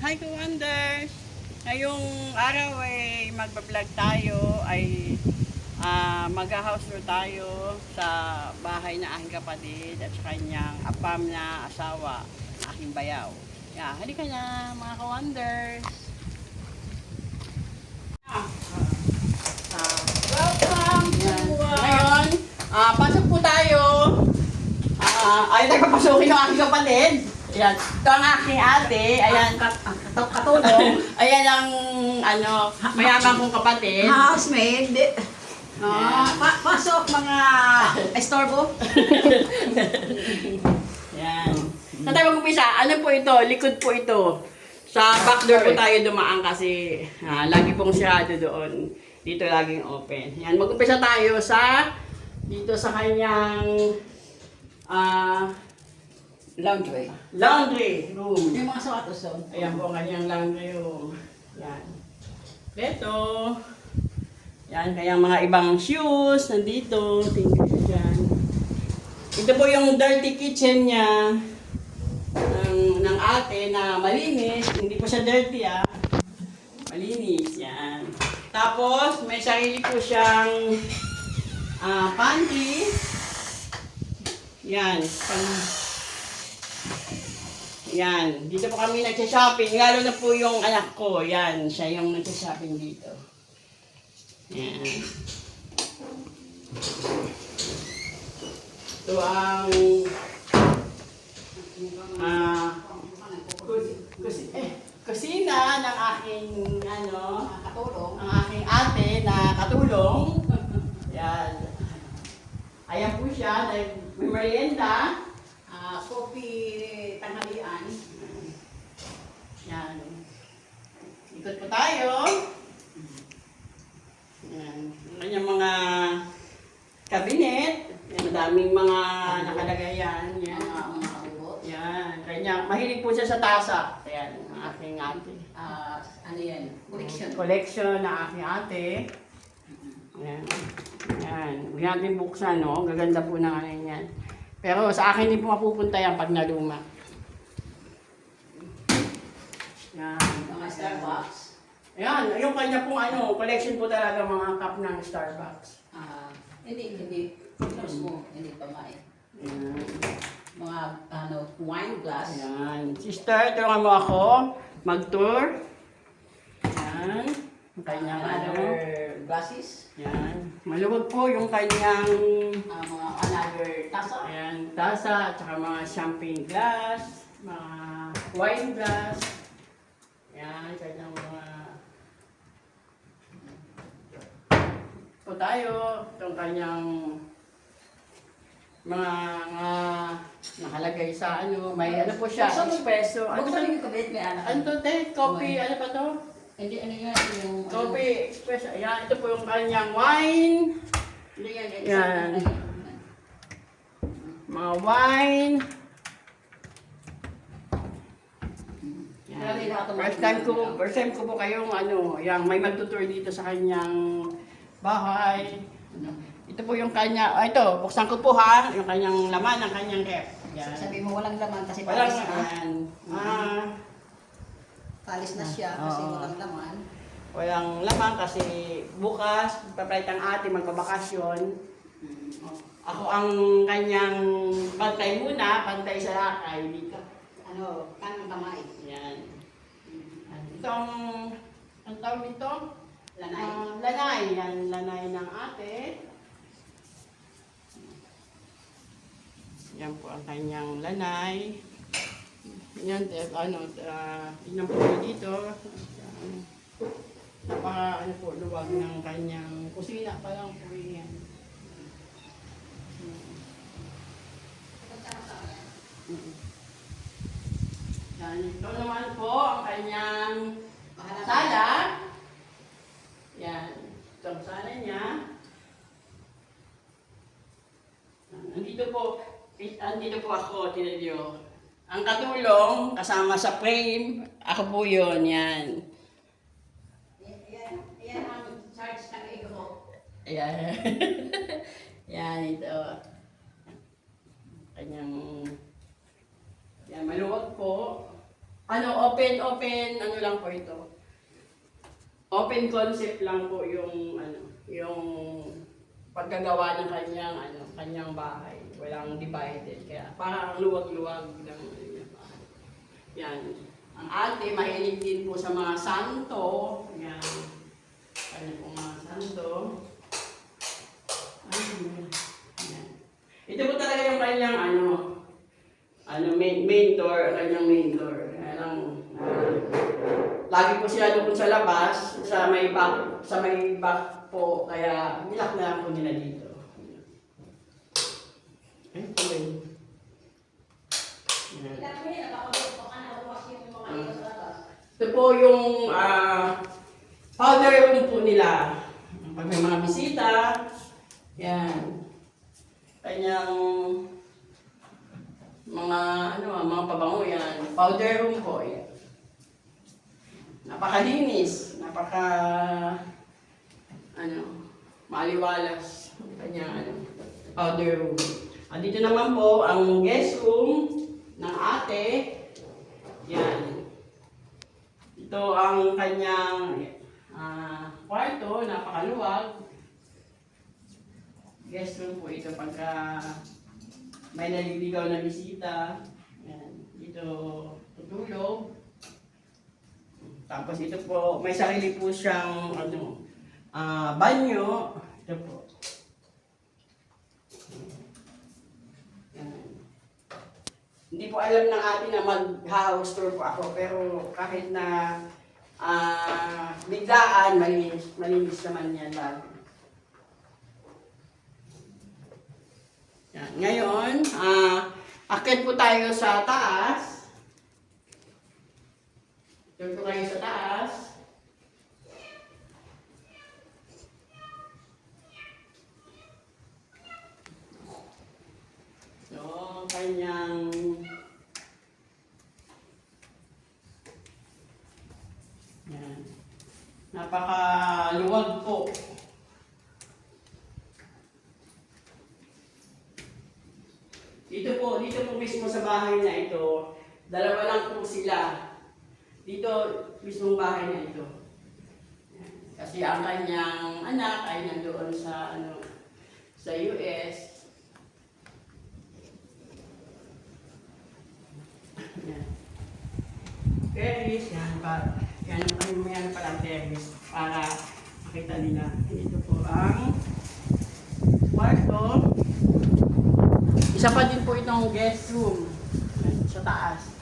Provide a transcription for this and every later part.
Hi Wonders! Ngayong araw ay magbablog tayo ay mag-house tour tayo sa bahay na aking kapatid at sa kanyang apam na asawa, aking bayaw. Halika na mga ka-wonders! Welcome to Ngayon, pasok po tayo. Ay, nagpapasukin yung aking kapatid. Ayan. Ito ang aking ate. Ayan. Katulong. Ayan ang, mayaman kong kapatid. Housemaid. Pasok mga estorbo. Ayan. Saan tayo mag-umpisa? Ano po ito? Likod po ito. Sa back door po tayo dumaan kasi lagi pong sirado doon. Dito laging open. Ayan. Mag-umpisa tayo dito sa kanyang laundry room. Yung mga sapatos doon. Ayan po ang kanyang laundry room. Yan. Ito. Yan, kayang mga ibang shoes nandito. Tingnan nyo dyan. Ito po yung dirty kitchen niya ng ate na malinis. Hindi po siya dirty malinis. Yan. Tapos, may sarili po siyang pantry. Yan. Yan, dito po kami nagsha-shopping. Lalo na po yung anak ko. Yan, siya yung nagsha-shopping dito. Yan. Ito ang kusina ng aking Katulong. ang aking ate na katulong. Yan. Ayan po siya, may merienda. Coffee tanghalian. Yan. Ikot po tayo. Yan. Ang kanyang mga kabinet. Yan, madaming mga nakalagay yan. Yan. Mga kabubot. Yan. Kanya, mahilig po siya sa tasa. Ayan, ang aking ate. Ano yan? Collection. Collection ng aking ate. Yan. Yan. Huwag natin buksan, no? Gaganda po ng ano yan. Pero sa akin din po mapupunta yan pag naluma. Yan. Mga Starbucks. Ayan, yung kanya pong collection po talaga mga cup ng Starbucks. Hindi. Close mo. Hindi pa mai. Ayan. Mga wine glass. Ayan. Sister, tulungan mo ako mag-tour. Ayan. Yung kanyang Other glasses. Ayan. Maluwag po yung kanyang Mga another tasa. ayan, tasa at saka mga champagne glass, mga wine glass. Ayan, kanyang mga po tayo. Itong kanyang mga nakalagay sa may po siya, espresso. Ano Buksan yung kabit may anak. to, te? Coffee, ano pa to? Hindi, yan yung... Coffee, espresso. Ayan, ito po yung kanyang wine. Hindi yan. Yan. Mga wine. Yan. First time ko po kayong yung may magtutour dito sa kanyang bahay. Ito po yung kanya, ito, buksan ko po yung kanyang laman ng kanyang ref. Yan. Sabi mo walang laman kasi Walang palis na. laman. Palis na siya kasi Oo. walang laman. Walang laman kasi bukas, papalit ang ate, magbabakasyon. Ako ang kanyang pantay muna, pantay sa lakay dito. Kanang kamay. Yan. Itong, ang tawag dito? Lanay. Lanay. Yan, lanay ng ate. Yan po ang kanyang lanay. Yan, tingnan po dito. Napaka, luwag ng kanyang kusina pa lang po yan. Yan, ito naman po ang kanyang sala. Yan, ito ang sala niya. Andito po ako, tinan niyo. Ang katulong, kasama sa frame, ako po yun, yan. Yan ang charge ng ego. Ayan. Yan, ito. Kanyang, yan, maluwag po. Ano lang po ito. Open concept lang po yung paggagawa ng kanyang bahay. Walang divided. Kaya parang luwag-luwag ng bahay. Yan. Ang ate, mahilig din po sa mga santo. Yan. Kanya po mga santo. Yan. Ito po talaga yung kanyang main door, kanyang main door. Lagi po sila doon sa labas, sa may back po, kaya nilak na lang po nila dito. Ayun po yun. Ito po yung powder room po nila. Pag may mga bisita, yan. Kanyang mga pabango yan. Powder room po, yan. Napakalinis, maliwalas. Kanyang powder room. At dito naman po, ang guest room ng ate. Yan. Ito ang kanyang kwarto, napakaluwag. Guest room po ito pagka may naliligaw na bisita. Yan. Dito tutulog. Tapos ito po, may sarili po siyang banyo. Ito po. Yan. Hindi po alam ng atin na mag-house tour po ako, pero kahit na biglaan, malinis naman yan lagi. Yan. Ngayon, akit po tayo sa taas. Doon po tayo sa taas. So, kanyang yan. Napakaluwag po. Dito po mismo sa bahay na ito, dalawa lang po sila. Dito, mismong bahay na ito. Kasi ang kanyang anak ay nandoon sa US. Yan. Terrace, yan pala terrace para makita nila. Ito po ang kwarto. Isa pa din po itong guest room sa taas.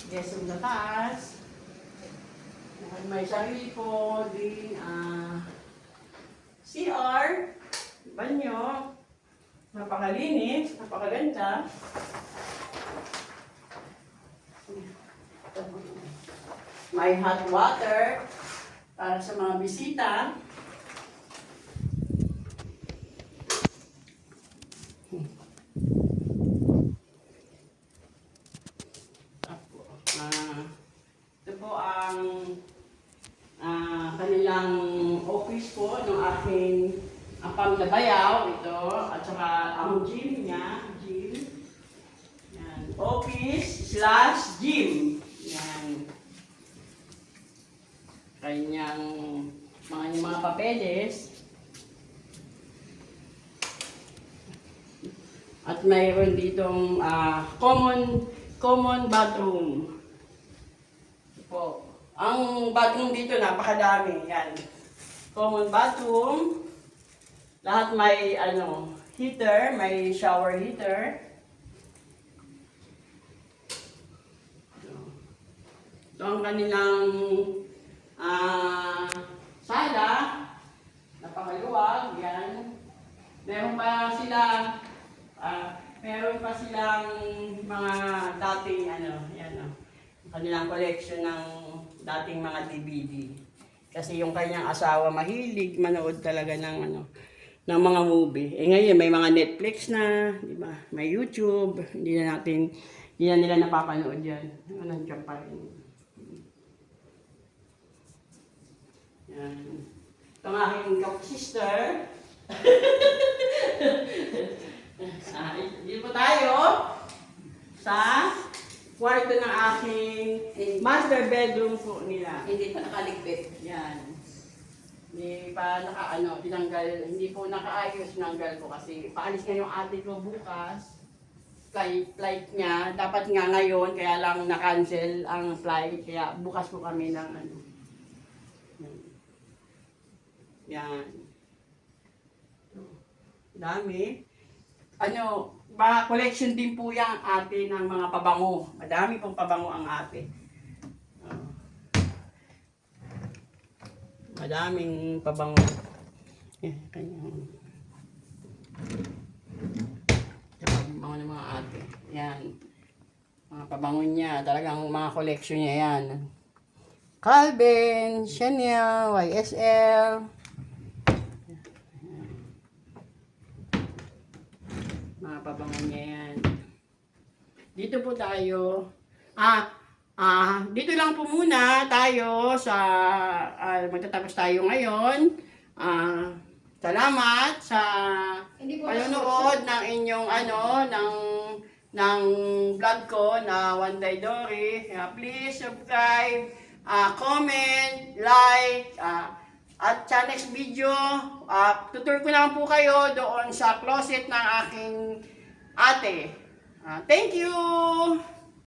Guest room sa taas. May sarili po din CR, banyo, napakalinis, napakaganda. May hot water para sa mga bisita. Ito po ang kanilang office po ng aking panglabayaw ito at saka ang gym niya, yan, office/gym, yan, kanyang mga papeles at mayroon ditong common bathroom po. Ang bathroom dito, napakadami. Yan. Common bathroom. Lahat may heater, may shower heater. Ito ang kanilang sala. Napakaluwag. Yan. Meron pa silang mga dating kanilang collection ng dating mga DVD. Kasi yung kanyang asawa mahilig manood talaga ng mga movie. Ngayon may mga Netflix na, di ba? May YouTube, hindi na nila napapanood 'yan. Nandiyan pa rin. Yan. Ito ang aking sister. Dito po tayo sa kwarto ng aking master bedroom po nila. Hindi pa nakaligpit. Yan. Hindi pa tinanggal, hindi po nakaayos, tinanggal ko kasi paalis nga yung ate ko bukas. Flight niya, dapat nga ngayon, kaya lang na-cancel ang flight, kaya bukas po kami ng Yan. Dami. Mga collection din po yan ate ng mga pabango. Madami pong pabango ang ate. Madaming pabango. Kanyang pabango ng mga ate. Yan. Mga pabango niya. Talagang mga collection niya yan. Calvin, Chanel, YSL. Mga pabango niya yan. Dito po tayo. Dito lang po muna tayo sa magtatapos tayo ngayon. Salamat sa panonood ng inyong ng vlog ko na One Day Dory. Please subscribe, comment, like, at sa next video, tutur ko lang po kayo doon sa closet ng aking ate. Thank you!